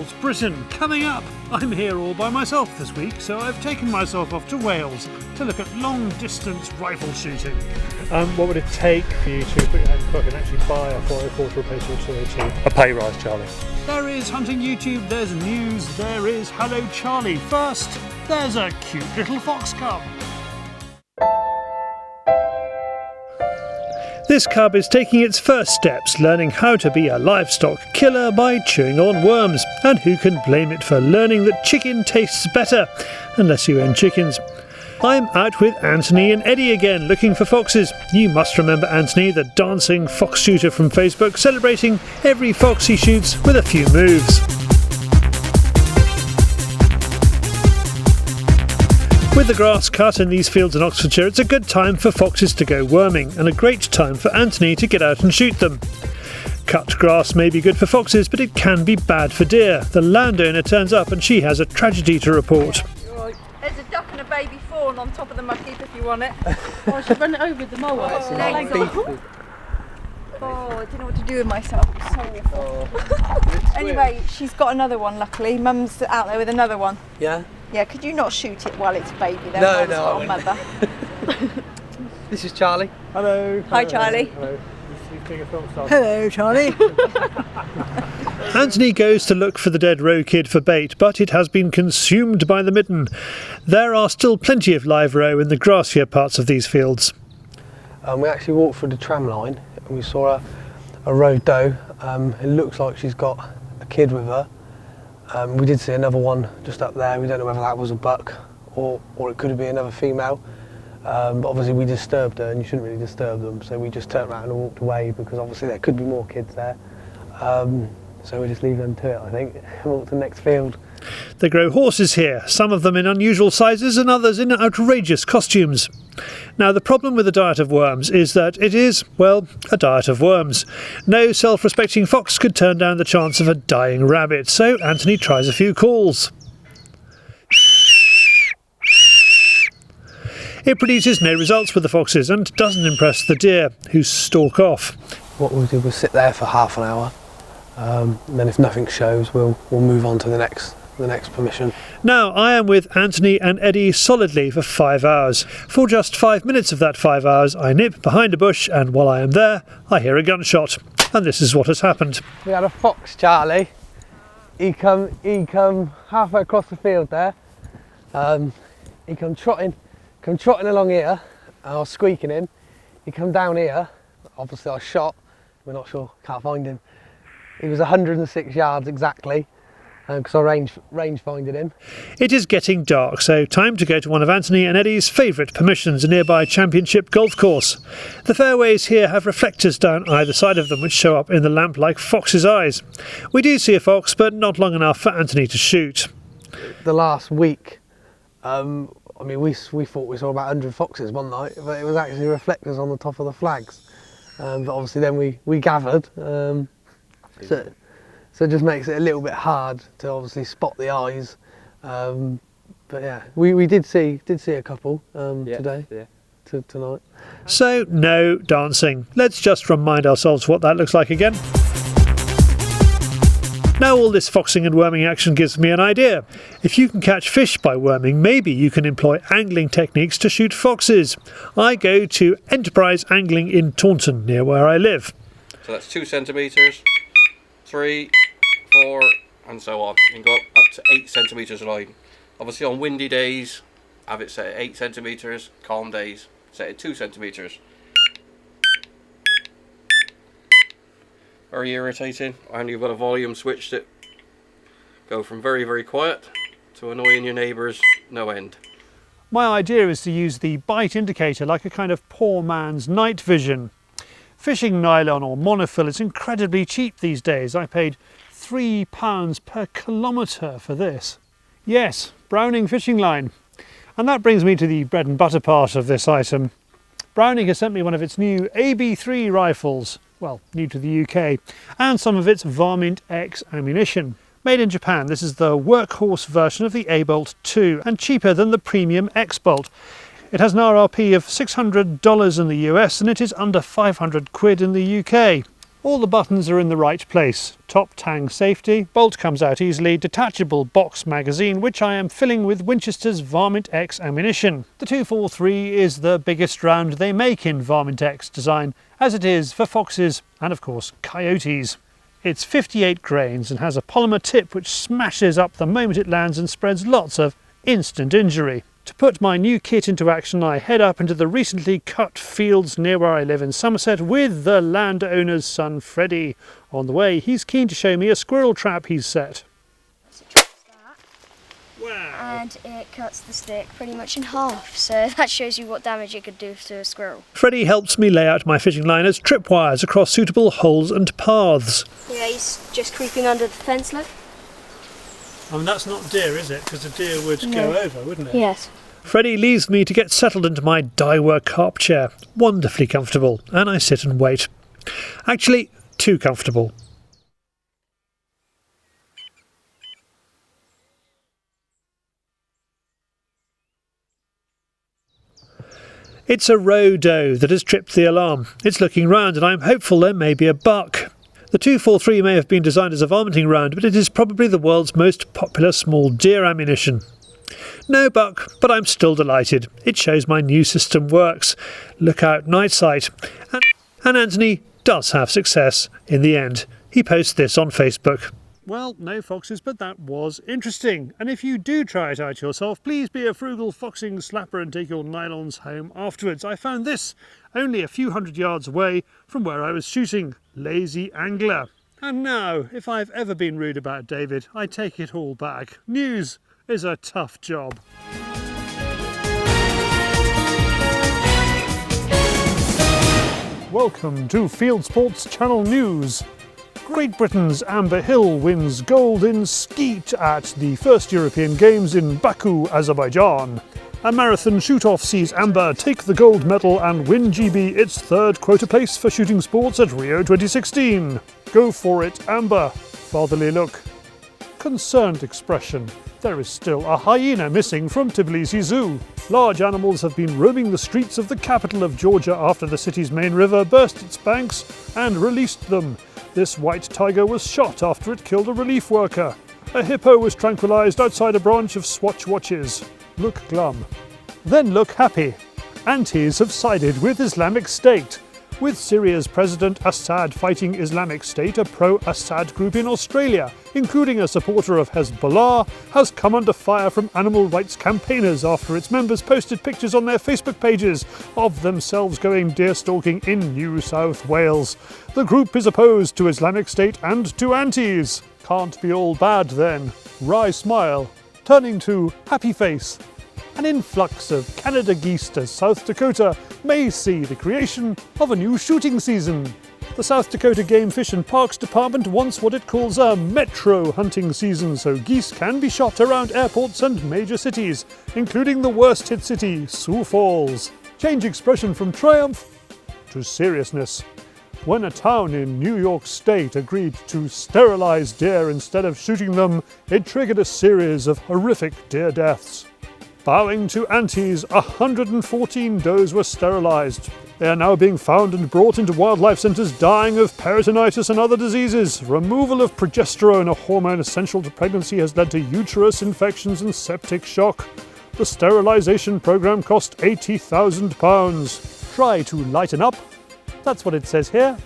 Fieldsports Britain. Coming up, I'm here all by myself this week, so I've taken myself off to Wales to look at long-distance rifle shooting. What would it take for you to put your hand in the pocket and actually buy a 404 to replace your 202? A pay rise, Charlie. There is hunting YouTube, there's news, there is Hallo Charlie. First, there's a cute little fox cub. This cub is taking its first steps, learning how to be a livestock killer by chewing on worms. And who can blame it for learning that chicken tastes better, unless you own chickens. I'm out with Anthony and Eddie again, looking for foxes. You must remember Anthony, the dancing fox shooter from Facebook, celebrating every fox he shoots with a few moves. With the grass cut in these fields in Oxfordshire, it's a good time for foxes to go worming, and a great time for Anthony to get out and shoot them. Cut grass may be good for foxes, but it can be bad for deer. The landowner turns up and she has a tragedy to report. There's a duck and a baby fawn on top of the muck heap if you want it. Oh, I should run it over with the mower. Oh, I don't know what to do with myself. It's so awful. Anyway, she's got another one, luckily. Mum's out there with another one. Yeah? Yeah, could you not shoot it while it's a baby then? No, Mum's no, got I a mother. This is Charlie. Hello. Hi, Charlie. Hello. He's being a film star. Hello, Charlie. Anthony goes to look for the dead roe kid for bait, but it has been consumed by the midden. There are still plenty of live roe in the grassier parts of these fields. We actually walked through the tram line and we saw a roe doe. It looks like she's got a kid with her. We did see another one just up there. We don't know whether that was a buck or it could be another female. But obviously we disturbed her, and you shouldn't really disturb them, so we just turned around and walked away because obviously there could be more kids there. So we just leave them to it, I think, and walk to the next field. They grow horses here, some of them in unusual sizes and others in outrageous costumes. Now, the problem with the diet of worms is that it is, well, a diet of worms. No self-respecting fox could turn down the chance of a dying rabbit, so Anthony tries a few calls. It produces no results with the foxes and doesn't impress the deer, who stalk off. What we'll do, we'll sit there for half an hour, and then if nothing shows, we'll move on to the next permission. Now, I am with Anthony and Eddie solidly for 5 hours. For just 5 minutes of that 5 hours, I nip behind a bush, and while I am there, I hear a gunshot. And this is what has happened. We had a fox, Charlie. He come halfway across the field there. He come trotting along here. I was squeaking him. He come down here. Obviously I shot. We're not sure, can't find him. He was 106 yards exactly, because I range finded him. It is getting dark, so time to go to one of Anthony and Eddie's favourite permissions, a nearby championship golf course. The fairways here have reflectors down either side of them which show up in the lamp like fox's eyes. We do see a fox, but not long enough for Anthony to shoot. The last week, I mean, we thought we saw about 100 foxes one night, but it was actually reflectors on the top of the flags. But obviously then we gathered, so it just makes it a little bit hard to obviously spot the eyes. But yeah, we did see a couple today, tonight. So no dancing. Let's just remind ourselves what that looks like again. Now all this foxing and worming action gives me an idea. If you can catch fish by worming, maybe you can employ angling techniques to shoot foxes. I go to Enterprise Angling in Taunton, near where I live. So that's 2 centimetres, 3, 4 and so on. You can go up to 8 centimetres line. Obviously on windy days, have it set at 8 centimetres, calm days, set at 2 centimetres. Very irritating, and you've got a volume switch that go from very, very quiet to annoying your neighbours no end. My idea is to use the bite indicator like a kind of poor man's night vision. Fishing nylon or monofill is incredibly cheap these days. I paid £3 per kilometre for this. Yes, Browning fishing line. And that brings me to the bread and butter part of this item. Browning has sent me one of its new AB3 rifles. Well, new to the UK, and some of its Varmint X ammunition. Made in Japan, this is the workhorse version of the A-Bolt 2 and cheaper than the premium X-Bolt. It has an RRP of $600 in the US and it is under 500 quid in the UK. All the buttons are in the right place. Top tang safety, bolt comes out easily, detachable box magazine which I am filling with Winchester's Varmint X ammunition. The 243 is the biggest round they make in Varmint X design, as it is for foxes and of course coyotes. It's 58 grains and has a polymer tip which smashes up the moment it lands and spreads lots of instant injury. To put my new kit into action, I head up into the recently cut fields near where I live in Somerset with the landowner's son Freddie. On the way, he's keen to show me a squirrel trap he's set. So it traps that, Wow! and it cuts the stick pretty much in half, so that shows you what damage it could do to a squirrel. Freddie helps me lay out my fishing line as tripwires across suitable holes and paths. Yeah, he's just creeping under the fence, look. I mean, that's not deer, is it? Because a deer would go over, wouldn't it? Yes. Freddie leaves me to get settled into my dye-work harp chair. Wonderfully comfortable, and I sit and wait. Actually, too comfortable. It's a roe doe that has tripped the alarm. It's looking round and I'm hopeful there may be a buck. The 243 may have been designed as a varminting round, but it is probably the world's most popular small deer ammunition. No buck, but I'm still delighted. It shows my new system works. Look out, night sight. And Anthony does have success in the end. He posts this on Facebook. Well, no foxes, but that was interesting. And if you do try it out yourself, please be a frugal foxing slapper and take your nylons home afterwards. I found this only a few hundred yards away from where I was shooting. Lazy angler. And now, if I've ever been rude about David, I take it all back. News is a tough job. Welcome to Fieldsports Channel News. Great Britain's Amber Hill wins gold in skeet at the first European Games in Baku, Azerbaijan. A marathon shoot-off sees Amber take the gold medal and win GB its third quota place for shooting sports at Rio 2016. Go for it, Amber. Fatherly look. Concerned expression. There is still a hyena missing from Tbilisi Zoo. Large animals have been roaming the streets of the capital of Georgia after the city's main river burst its banks and released them. This white tiger was shot after it killed a relief worker. A hippo was tranquilised outside a branch of Swatch watches. Look glum. Then look happy. Antis have sided with Islamic State. With Syria's President Assad fighting Islamic State, a pro-Assad group in Australia, including a supporter of Hezbollah, has come under fire from animal rights campaigners after its members posted pictures on their Facebook pages of themselves going deer stalking in New South Wales. The group is opposed to Islamic State and to Antis. Can't be all bad then. Wry smile, turning to happy face. An influx of Canada geese to South Dakota may see the creation of a new shooting season. The South Dakota Game Fish and Parks Department wants what it calls a metro hunting season, so geese can be shot around airports and major cities, including the worst hit city, Sioux Falls. Change expression from triumph to seriousness. When a town in New York State agreed to sterilize deer instead of shooting them, it triggered a series of horrific deer deaths. Bowing to Antis, 114 does were sterilised. They are now being found and brought into wildlife centres dying of peritonitis and other diseases. Removal of progesterone, a hormone essential to pregnancy, has led to uterus infections and septic shock. The sterilisation programme cost £80,000. Try to lighten up. That's what it says here.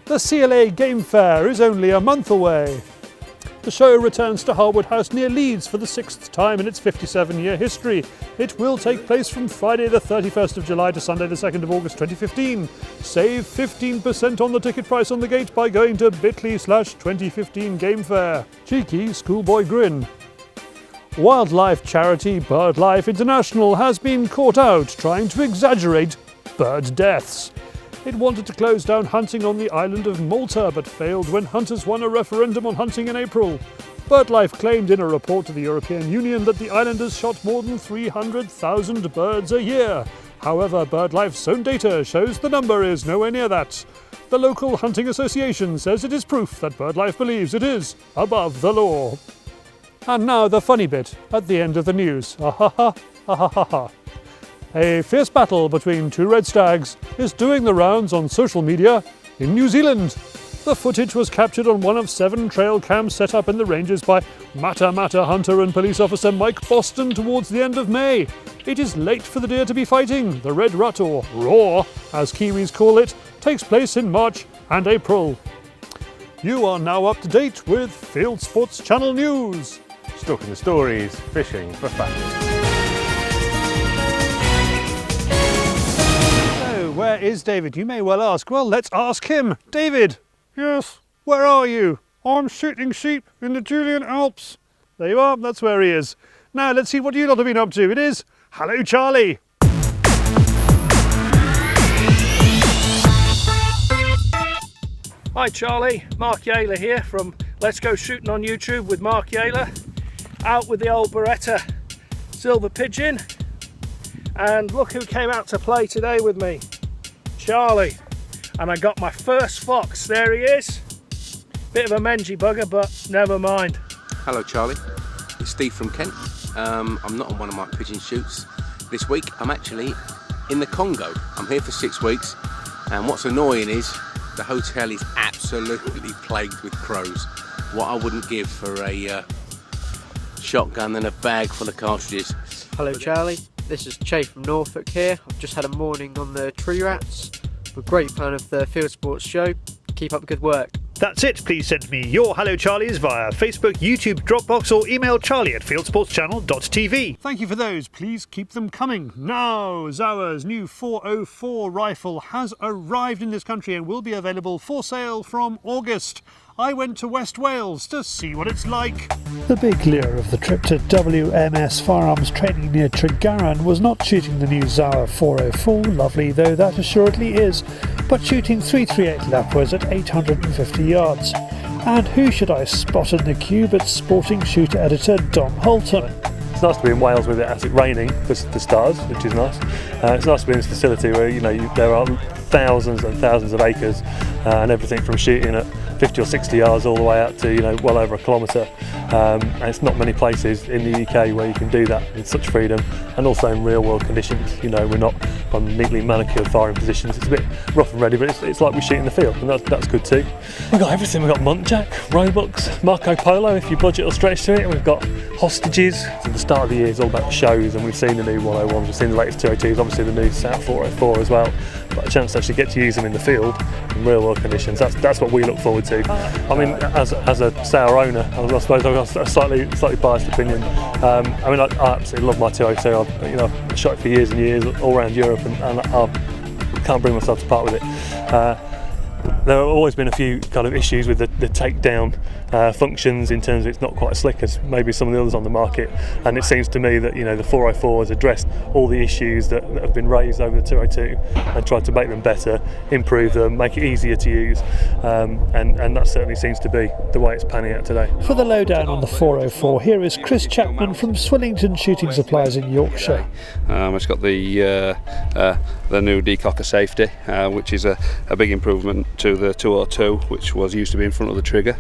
The CLA Game Fair is only a month away. The show returns to Harwood House near Leeds for the 6th time in its 57-year history. It will take place from Friday the 31st of July to Sunday the 2nd of August 2015. Save 15% on the ticket price on the gate by going to bit.ly/2015 Game Fair. Cheeky schoolboy grin. Wildlife charity BirdLife International has been caught out trying to exaggerate bird deaths. It wanted to close down hunting on the island of Malta, but failed when hunters won a referendum on hunting in April. BirdLife claimed in a report to the European Union that the islanders shot more than 300,000 birds a year. However, BirdLife's own data shows the number is nowhere near that. The local hunting association says it is proof that BirdLife believes it is above the law. And now the funny bit at the end of the news. A fierce battle between two red stags is doing the rounds on social media in New Zealand. The footage was captured on one of 7 trail cams set up in the ranges by Matter hunter and police officer Mike Boston towards the end of May. It is late for the deer to be fighting. The red rut, or roar, as Kiwis call it, takes place in March and April. You are now up to date with Fieldsports Channel News. Stalking the stories, fishing for facts. So, where is David? You may well ask. Well, let's ask him. David! Yes, where are you? I'm shooting sheep in the Julian Alps. There you are, that's where he is. Now, let's see what you lot have been up to. It is Hallo Charlie. Hi Charlie, Mark Yaler here from Let's Go Shooting on YouTube with Mark Yaler. Out with the old Beretta silver pigeon, and look who came out to play today with me, Charlie. And I got my first fox. There he is. Bit of a mangy bugger, but never mind. Hello Charlie, it's Steve from Kent. I'm not on one of my pigeon shoots this week. I'm actually in the Congo. I'm here for 6 weeks, and what's annoying is the hotel is absolutely plagued with crows. What I wouldn't give for a shotgun and a bag full of cartridges. Hello Charlie, this is Che from Norfolk here. I've just had a morning on the tree rats. I'm a great fan of the Fieldsports show. Keep up the good work. That's it. Please send me your Hello Charlies via Facebook, YouTube, Dropbox, or email charlie@fieldsportschannel.tv. Thank you for those. Please keep them coming. Now, Sauer's new 404 rifle has arrived in this country and will be available for sale from August. I went to West Wales to see what it's like. The big lure of the trip to WMS Firearms Training near Tregaron was not shooting the new Sauer 404, lovely though that assuredly is, but shooting 338 lapwards at 850 yards. And who should I spot in the queue but sporting shooter editor Dom Holtam. It's nice to be in Wales with it as it's raining for stars, which is nice. It's nice to be in this facility where there are thousands and thousands of acres and everything from shooting at 50 or 60 yards all the way out to well over a kilometre. And it's not many places in the UK where you can do that with such freedom, and also in real world conditions. We're not on neatly manicured firing positions. It's a bit rough and ready, but it's like we shoot in the field, and that's good too. We've got everything. We've got Muntjac, Roebucks, Marco Polo if your budget will stretch to it, and we've got hostages. So the start of the year is all about the shows, and we've seen the new 101s, we've seen the latest 202s, obviously the new Sauer 404 as well, but a chance to actually get to use them in the field in real world conditions, that's what we look forward to. I mean, as a Sauer owner, I suppose I've got a slightly biased opinion. I absolutely love my 202. I've shot it for years and years all around Europe, and I can't bring myself to part with it. There have always been a few kind of issues with the takedown functions, in terms of it's not quite as slick as maybe some of the others on the market, and it seems to me that the 404 has addressed all the issues that have been raised over the 202 and tried to make them better, improve them, make it easier to use, and that certainly seems to be the way it's panning out today. For the lowdown on the 404, here is Chris Chapman from Swillington Shooting Supplies in Yorkshire. It's got the new decocker safety, which is a big improvement to the 202, which used to be in front of the trigger.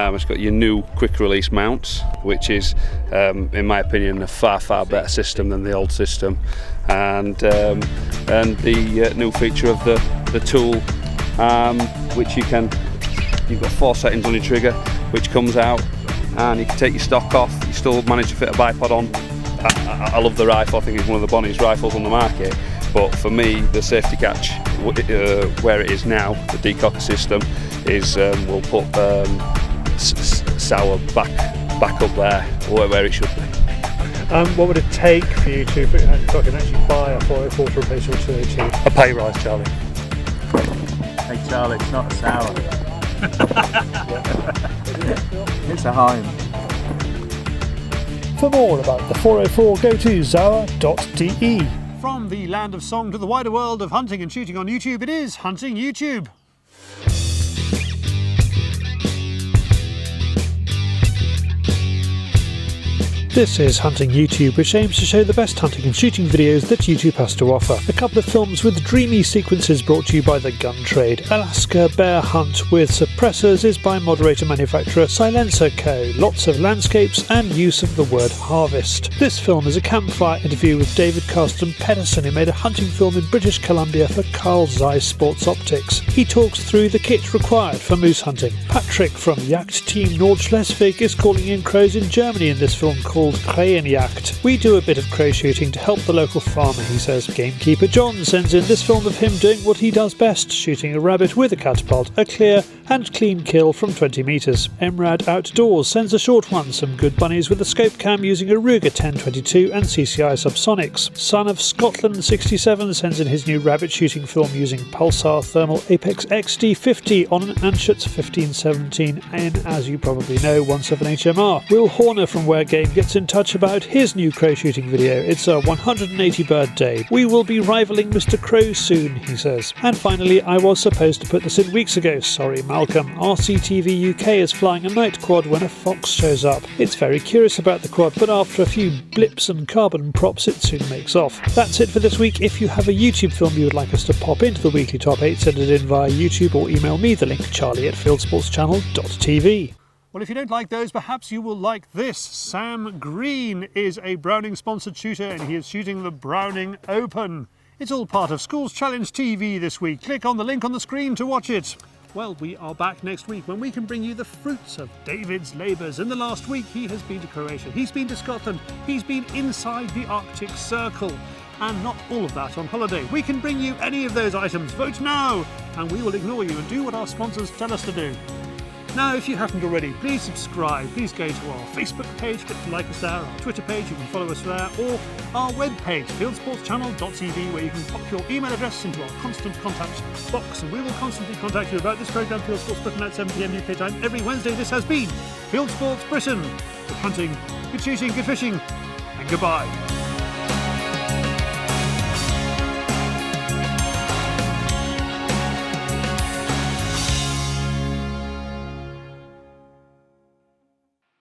It's got your new quick release mounts, which is in my opinion a far better system than the old system, and the new feature of the tool, which you've got 4 settings on your trigger, which comes out and you can take your stock off. You still manage to fit a bipod on. I love the rifle. I think it's one of the bonniest rifles on the market. But for me, the safety catch, where it is now, the decocker system, is we'll put Sauer back up there, where it should be. What would it take for you to actually buy a 404 to replace your 202? A pay rise, Charlie. Hey Charlie, it's not a Sauer. It's a Heim. For more about the 404, go to sauer.de. From the land of song to the wider world of hunting and shooting on YouTube, it is Hunting YouTube. This is Hunting YouTube, which aims to show the best hunting and shooting videos that YouTube has to offer. A couple of films with dreamy sequences brought to you by the gun trade. Alaska Bear Hunt with Suppressors is by moderator manufacturer Silencer Co. Lots of landscapes and use of the word harvest. This film is a campfire interview with David Carsten Pedersen, who made a hunting film in British Columbia for Carl Zeiss Sports Optics. He talks through the kit required for moose hunting. Patrick from Jagd Team Nordschleswig is calling in crows in Germany in this film called Krähenjagd. We do a bit of crow shooting to help the local farmer, he says. Gamekeeper John sends in this film of him doing what he does best, shooting a rabbit with a catapult, a clear and clean kill from 20 metres. Emrad Outdoors sends a short one, some good bunnies with a scope cam using a Ruger 1022 and CCI subsonics. Son of Scotland 67 sends in his new rabbit shooting film using Pulsar Thermal Apex XD50 on an Anschutz 1517 and, as you probably know, 17HMR. Will Horner from Where Game gets in touch about his new crow shooting video. It's a 180 bird day. We will be rivaling Mr. Crow soon, he says. And finally, I was supposed to put this in weeks ago. Sorry, Malcolm. RCTV UK is flying a night quad when a fox shows up. It's very curious about the quad, but after a few blips and carbon props, it soon makes off. That's it for this week. If you have a YouTube film you would like us to pop into the weekly top 8, send it in via YouTube or email me, the link charlie@fieldsportschannel.tv. Well, if you don't like those, perhaps you will like this. Sam Green is a Browning sponsored shooter and he is shooting the Browning Open. It's all part of Schools Challenge TV this week. Click on the link on the screen to watch it. Well, we are back next week when we can bring you the fruits of David's labours. In the last week, he has been to Croatia, he's been to Scotland, he's been inside the Arctic Circle. And not all of that on holiday. We can bring you any of those items. Vote now, and we will ignore you and do what our sponsors tell us to do. Now, if you haven't already, please subscribe. Please go to our Facebook page, get to like us there, our Twitter page, you can follow us there, or our webpage, fieldsportschannel.tv, where you can pop your email address into our constant contact box, and we will constantly contact you about this programme, Fieldsports Britain at 7 PM UK time every Wednesday. This has been Fieldsports Britain. Good hunting, good shooting, good fishing, and goodbye.